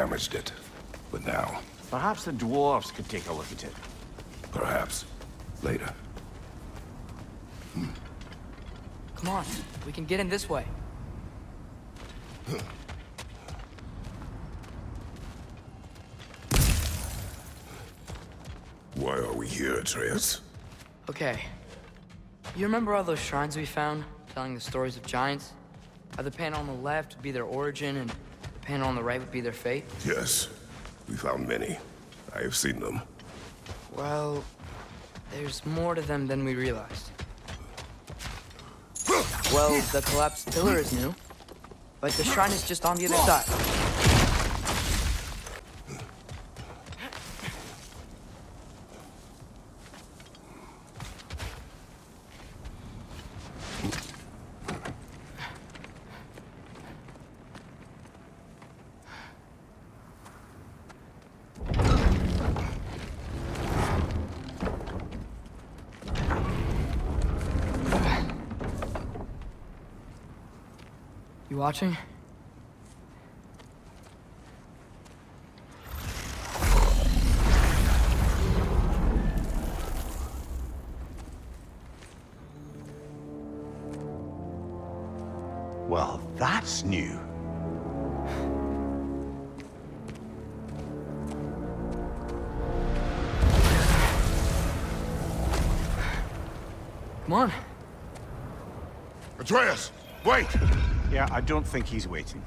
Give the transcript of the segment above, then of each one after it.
damaged it. But now, Perhaps the dwarves could take a look at it. perhaps, later. Come on, we can get in this way. Why are we here, Atreus? Okay. You remember all those shrines we found, telling the stories of giants? How the panel on the left would be their origin, and the panel on the right would be their fate? Yes, we found many. I have seen them. Well, there's more to them than we realized. Well, the collapsed pillar is new, but the shrine is just on the other side. You watching? Well, that's new. Come on. Atreus, wait! Yeah, I don't think he's waiting.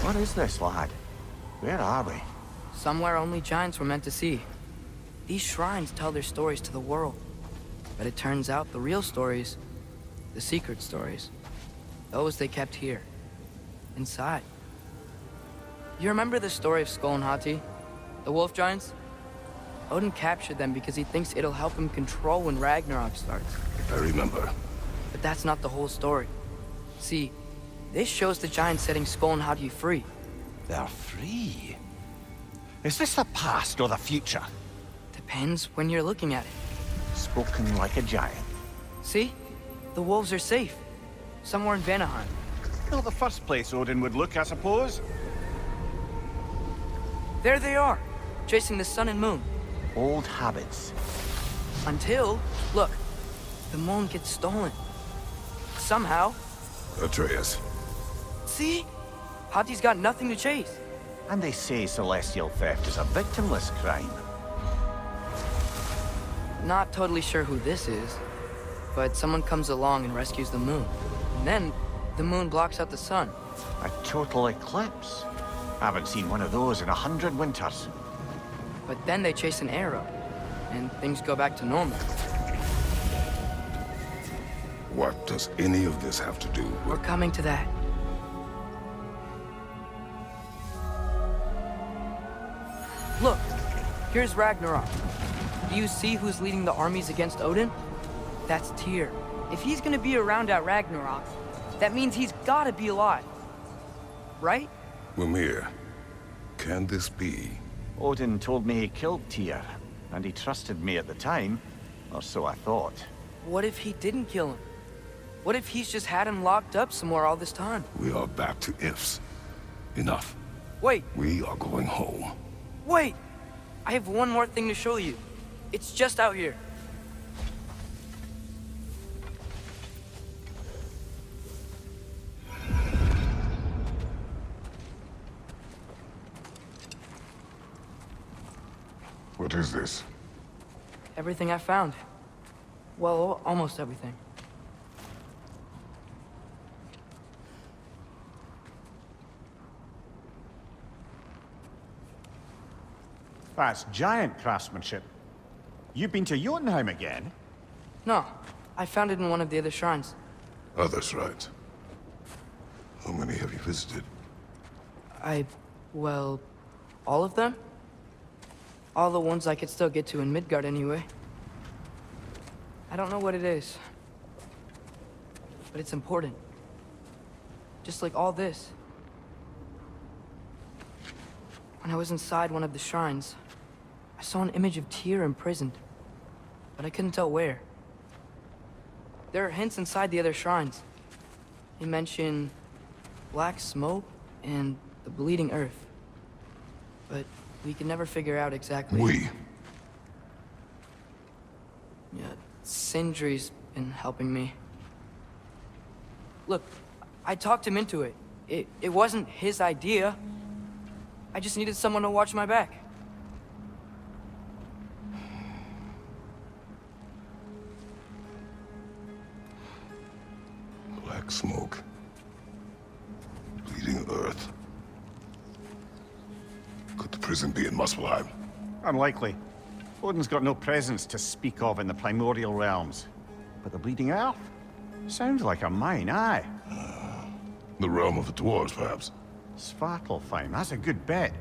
What is this, lad? Where are we? Somewhere only giants were meant to see. These shrines tell their stories to the world. But it turns out the real stories, the secret stories, those they kept here, inside. You remember the story of Skull and Hati, the wolf giants? Odin captured them because he thinks it'll help him control when Ragnarok starts. I remember. But that's not the whole story. See, this shows the giants setting Skull and Hati free. They're free. Is this the past or the future? Depends when you're looking at it. Spoken like a giant. See? The wolves are safe. Somewhere in Vanaheim. Not the first place Odin would look, I suppose. There they are, chasing the sun and moon. Old habits. Until, look, the moon gets stolen. Somehow. Atreus. See? Hati's got nothing to chase. And they say celestial theft is a victimless crime. Not totally sure who this is, but someone comes along and rescues the moon. And then, the moon blocks out the sun. A total eclipse. Haven't seen one of those in 100 winters. But then they chase an arrow, and things go back to normal. What does any of this have to do We're with... coming to that. Look, here's Ragnarok. Do you see who's leading the armies against Odin? That's Tyr. If he's gonna be around at Ragnarok, that means he's gotta be alive. Right? Mimir? Can this be? Odin told me he killed Tyr, and he trusted me at the time, or so I thought. What if he didn't kill him? What if he's just had him locked up somewhere all this time? We are back to ifs. Enough. Wait, We are going home. wait! I have one more thing to show you. It's just out here. What is this? Everything I found. Well, almost everything. That's giant craftsmanship. You've been to Jotunheim again? No, I found it in one of the other shrines. Other shrines. How many have you visited? Well, all of them? All the ones I could still get to in Midgard anyway. I don't know what it is, but it's important. Just like all this. When I was inside one of the shrines, I saw an image of Tyr imprisoned, but I couldn't tell where. There are hints inside the other shrines. They mention black smoke and the bleeding earth. But we can never figure out exactly... Yeah, Sindri's been helping me. Look, I talked him into it. It wasn't his idea. I just needed someone to watch my back. Black smoke. Bleeding earth. Could the prison be in Muspelheim? Unlikely. Odin's got no presence to speak of in the primordial realms. But the Bleeding Earth? Sounds like a mine, aye. The realm of the dwarves, perhaps? Svartalfheim, that's a good bet.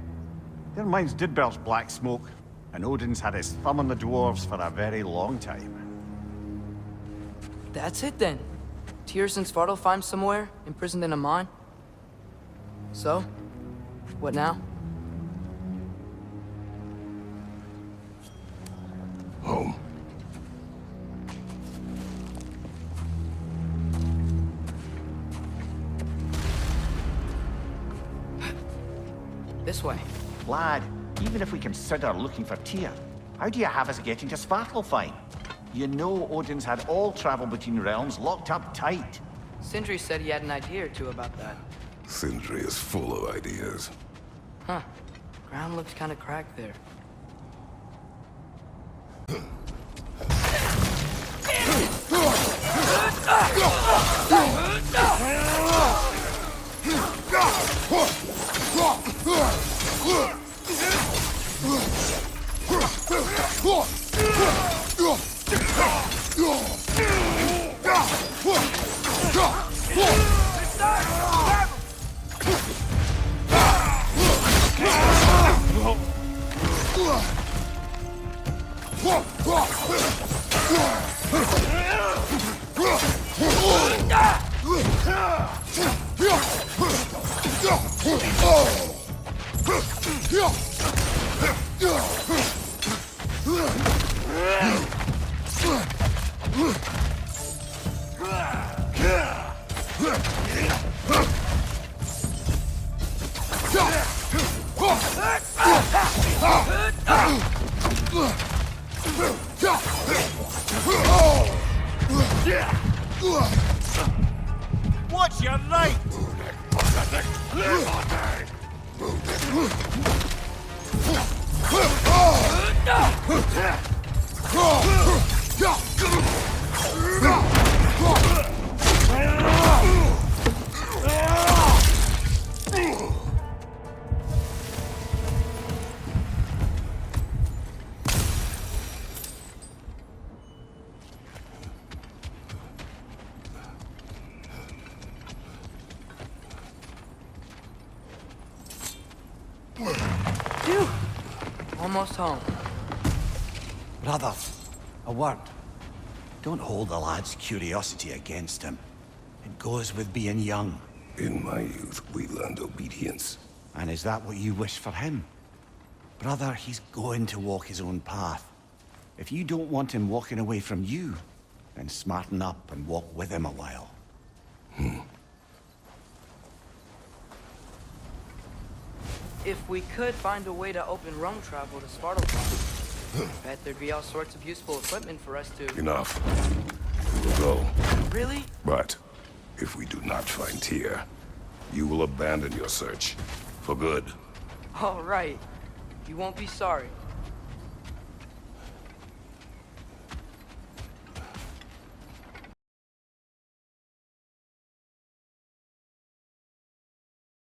Their mines did belch black smoke, and Odin's had his thumb on the dwarves for a very long time. That's it then. Tyr's in Svartalfheim somewhere, imprisoned in a mine. So, what now? Home. This way. Lad, even if we consider looking for Tyr, how do you have us getting to Svartalfheim? You know Odin's had all travel between realms locked up tight. Sindri said he had an idea or two about that. Sindri is full of ideas. Huh. Ground looks kind of cracked there. Watch your right! Phew! Almost home. Brother, a word. Don't hold the lad's curiosity against him. It goes with being young. In my youth, we learned obedience. And is that what you wish for him? Brother, he's going to walk his own path. If you don't want him walking away from you, then smarten up and walk with him a while. If we could find a way to open roam travel to Svartalfheim, bet there'd be all sorts of useful equipment for us to... Enough. We will go. Really? But if we do not find Tyr, you will abandon your search. For good. All right. You won't be sorry.